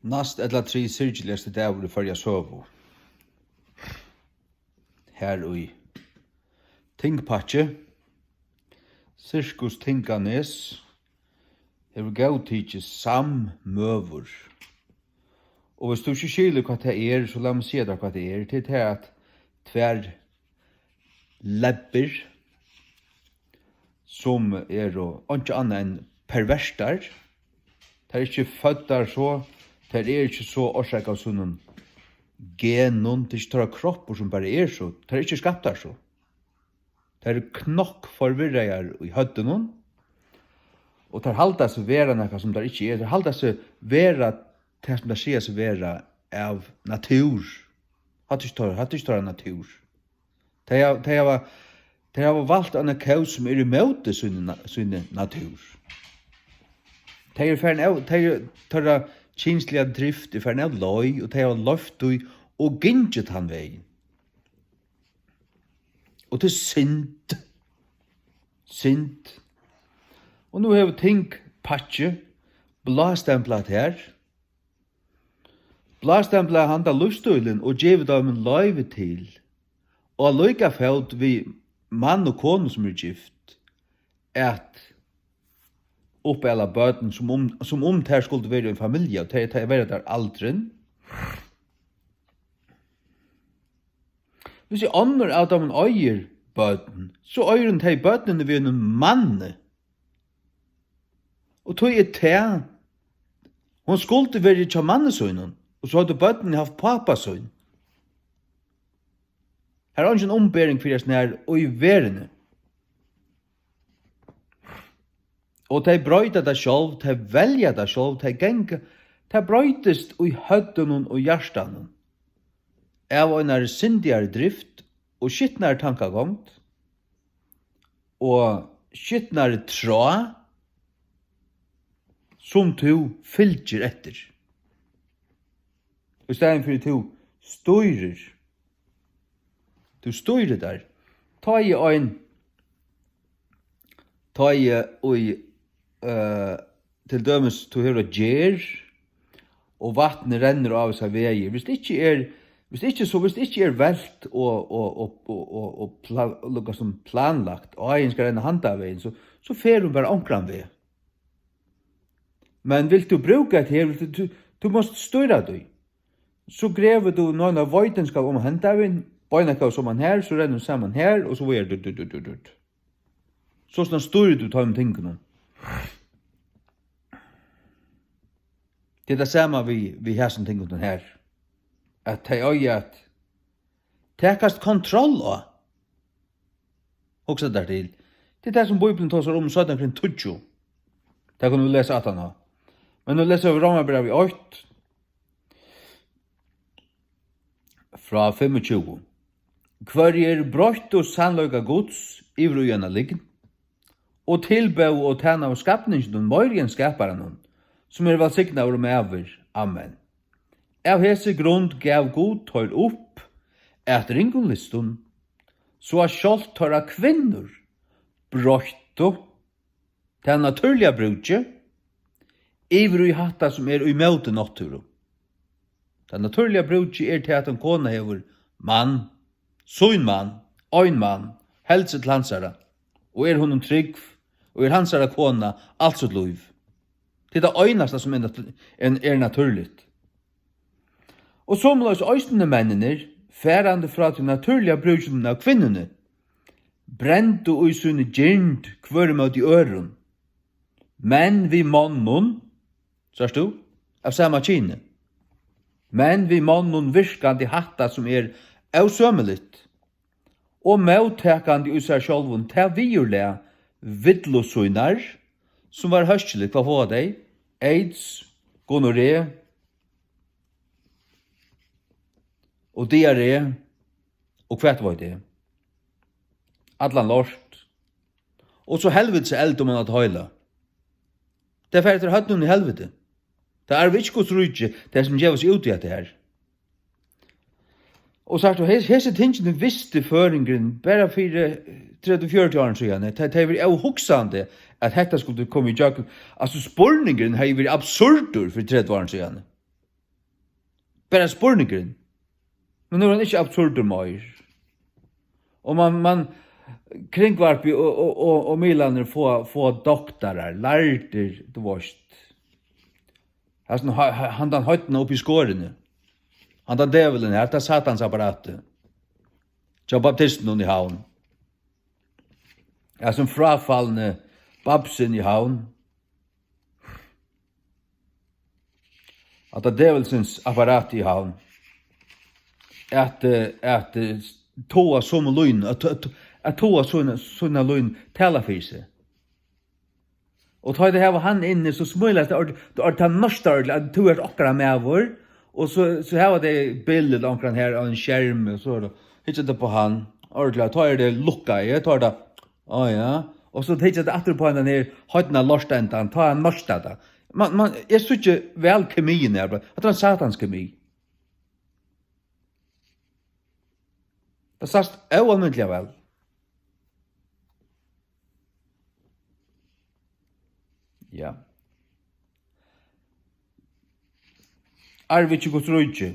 Næstsyrgiligasti dagur I Føroya søgu. Her i tingpatje, Sirkus Tinganes, hefur gavtidje sammøvur. Og hvis du ikke skilur hva det så la meg si deg hva det til det at tver lebber som og ikke annet enn perverstar, det ikke føddar så, det ikke så årsak av sånn genon, det ikke kroppar som bare så, det ikke skaptar så. Det knokk forvirreier I høtten, og det halda seg vera noe som det ikke det halda seg vera det som det sier seg vera av natur. Hatt ikke natur. Det har valgt en kau som imot sin natur. Det ferdig kinslige drift, ferdig av løy, og det har løft og ginget han vei. Og til synd. Og nå har vi ting patje, blastemplat her. Blastemplat handa lustøylen og gjevet av en løyve til. Og lykka felt vi mann og kone som gift, at oppe alle bøten som det skulle være en familie, og det være der aldren. Hvis jeg ånder at de øyer bøten, så øyer hun til bøtene ved en mann. Og tog til, hun skulle være til mannesønnen, og så hadde bøtene haft papasønnen. Her er ikke en ombering for oss nær og I verene. Og de brøyta det selv, de velja det selv, de genga, de brøytest I høtten og hjertan. Av en syndigere drift og skittnare tankagongt og skittnare tråd som du fylgjer etter. I stedet for du styrer. Du styrer der. Ta til dømes du hører gjer, og vattnet renner av seg veier. Hvis det ikke er velt og planlagt, og en skal renne handa av veien, så fer hun bare omkran vei. Men vil du bruke det her, du måste styra deg. Så grever du noen av vøytenskap om handa av veien, bøynakka som han her, så renner hun sammen her, og så er det Så sånn styrer du tar med tingene. Det det samme vi har som tingene her. At de øye at tekast kontroll av. Også dertil. Det det som Bibelen tar seg om 17:20. Det kan vi lese at han har. Men nå leser vi Romerbrevet 8 fra 25. Hver brøtt og sannløyga gods I vrujana liggen, og tilbøv og tæna av skapningen og møyrien skaparen, som velsigna over med Amen. Av hese grund gav god tøyr opp at ringunlistun, så at skjolt tøyra kvinnor brøtto til naturliga brudje, ivru I hatta som imøte natturu. Den naturliga brudje til at en kona hever mann, søyn mann, øyn mann, helse til hansara, og hun trygg, og hansara kona, alt sitt liv. Det det øynasta som naturligt. Og som løs øystene mennene, færande fra til naturliga brudjen av kvinnene, brent og usunne gynd kvør mot I øren, men vi mannen, sørst du, av samme kine, men vi mannen virkande hatta som avsømmeligt, og mottakande I seg sjálvun til virle vidlosøynar, som var høstelig for hva deg, AIDS, gonorré, og diarré, og hva var det? Allan lort. Og så helvete eld om man at høyla. Det er ferdig høtt noen I helvete. Det vi ikke godt rydde, det som gjør oss ut I at det her. Og sagt, hese tingene visste føringen, bare for 30-40 år siden, det var jo hoksande at dette skulle komme I jakken. Altså, spurningen har vært absurdur for 30 år siden. Bara spurningren. Men nu er han ikke absurder mer. Og man kringvarpi og milaner få doktorer, lærter, du varst. Han den høytene opp i skårene. Han den djevelen her, det er satans apparatet. Tja baptisten i havn. Ja, som frafallende babsen i havn. At det djevelsens apparat i havn. At toa som løgn, at toa sånne løgn tala for seg. Og tar det her han inne, så smulig at det er norskstørlig, at du er akkurat med vår, og så her var det bildet akkurat her av en skjerm, og så hittet det på han, ordentlig, tar det lukka i, tar det, ja, og så hittet det etter på han her, høytene lorstentan, tar han norskstørlig. Jeg synes ikke vel kemien her, at det er satans kemi. Det sagt oanmyndelig vel. Ja. Vi ikke godt røyde.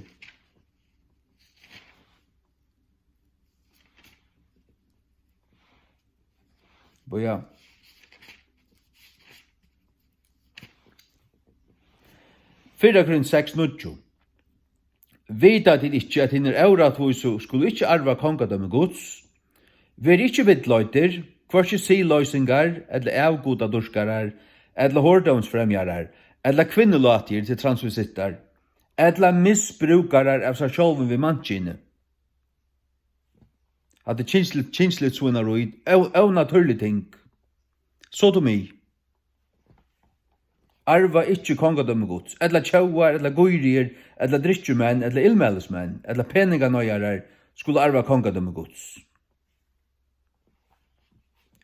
Ja. Fyrra grunn 6:9. Vita til ikke at hinner euratviso skulle ikke arva kongadømme gods. Ver ikke vidløyter, kvarsi siløysingar, eller avgoda durskarar, eller hårdomsfremjarar, eller kvinnelatier til transvisittar, eller misbrukarar av seg sjolven vid mannkine. At det kinsligt svinnaroid, naturlig ting. Sodomi. Arva ikkje kongadømme gods, eller tjauar, eller goyrier, eller drittjumenn, eller ilmælesmenn, eller peninganøyarar, skulle arva kongadømme gods.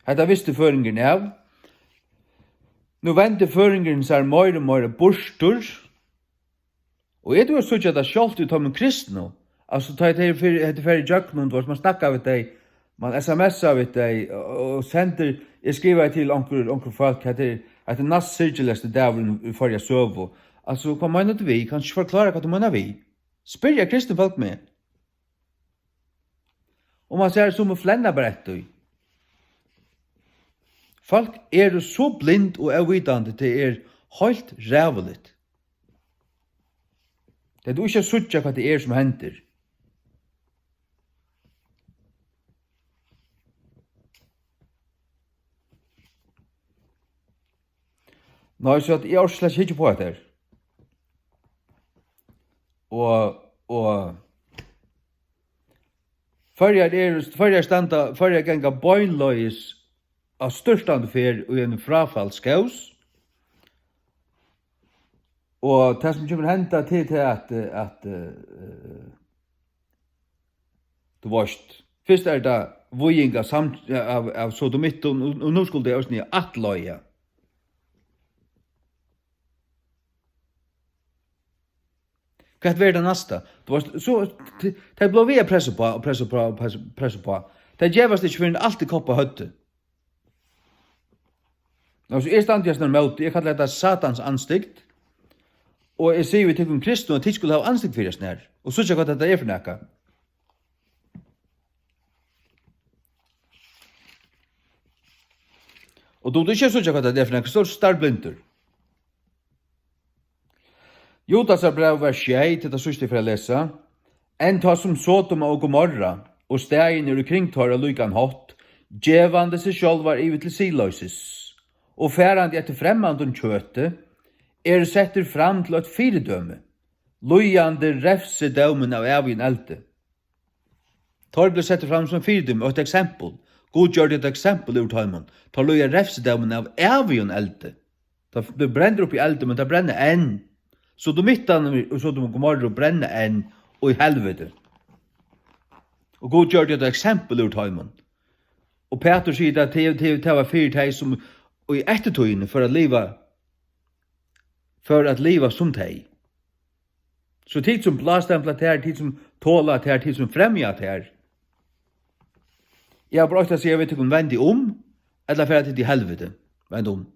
Hetta visste føringen av. Nu venter føringen seg mer og mer burstur, og du har sett at det sjalt ut om en kristne, altså ta det her i jøknen, man snakkar med deg, man sms'ar med deg, og sender, jeg skriver til onkel folk, at det Næstsyrgiligasti dagur i Føroya søgu. Altså, hva mener du vi? Kan ikke forklare hva du mener vi? Spør jeg kristne folk med. Og man ser som flenna berettu. Folk er så blind og avvitande til helt ræveligt. Det er du ikke suttja hva det som hender. Nei, så at jeg har slett ikke på det her. Og Føroya ganga bøynløys av størstande fer og en frafallskaus. Og det som kommer henta til at du varst. Først det vojing av sodomitton, og nå skulle det også nye atløya. Hva er det neste? Det ble vi presse på. Det gjevast ikke for en alltid kopp av høtte. Altså, jeg stand jeg møte, jeg kallar det satans ansikt, og jeg sier vi til en kristne at de skulle ha ansikt for oss nær, og så ikke hva det er for nekka. Og du ikke så ikke hva det er for nekka, så er du starblinter. Judas brev vers 6 til det sørste for å lese. En ta som Sodoma og Gomorra, og stegin i kringtåra lykan hot, djevande seg sjálvar ivi til siløysis, og færande etter fremmandun kjøte, setter fram til et fyrdømme, lujande refse dømen av evig elte. Tar ble setter fram som fyrdømme og et eksempel. God gjør det et eksempel ur tøymon. Tar luja refse dømen av evig elte. Det brenner opp i elte, men det brenner enn. Så du mittan og så du må Gomorra brenne enn og i helvete. Og God gjør det et eksempel ur tøymon. Og Peter sier at det var fyrtøy som og i ettertøyene for at leva som teg. Så tid som blastempla til her, tid som tåla til her, tid som fremja til her. Jeg har brøkt å si, jeg vet ikke om vendi om, eller for at det er helvete. Vend om.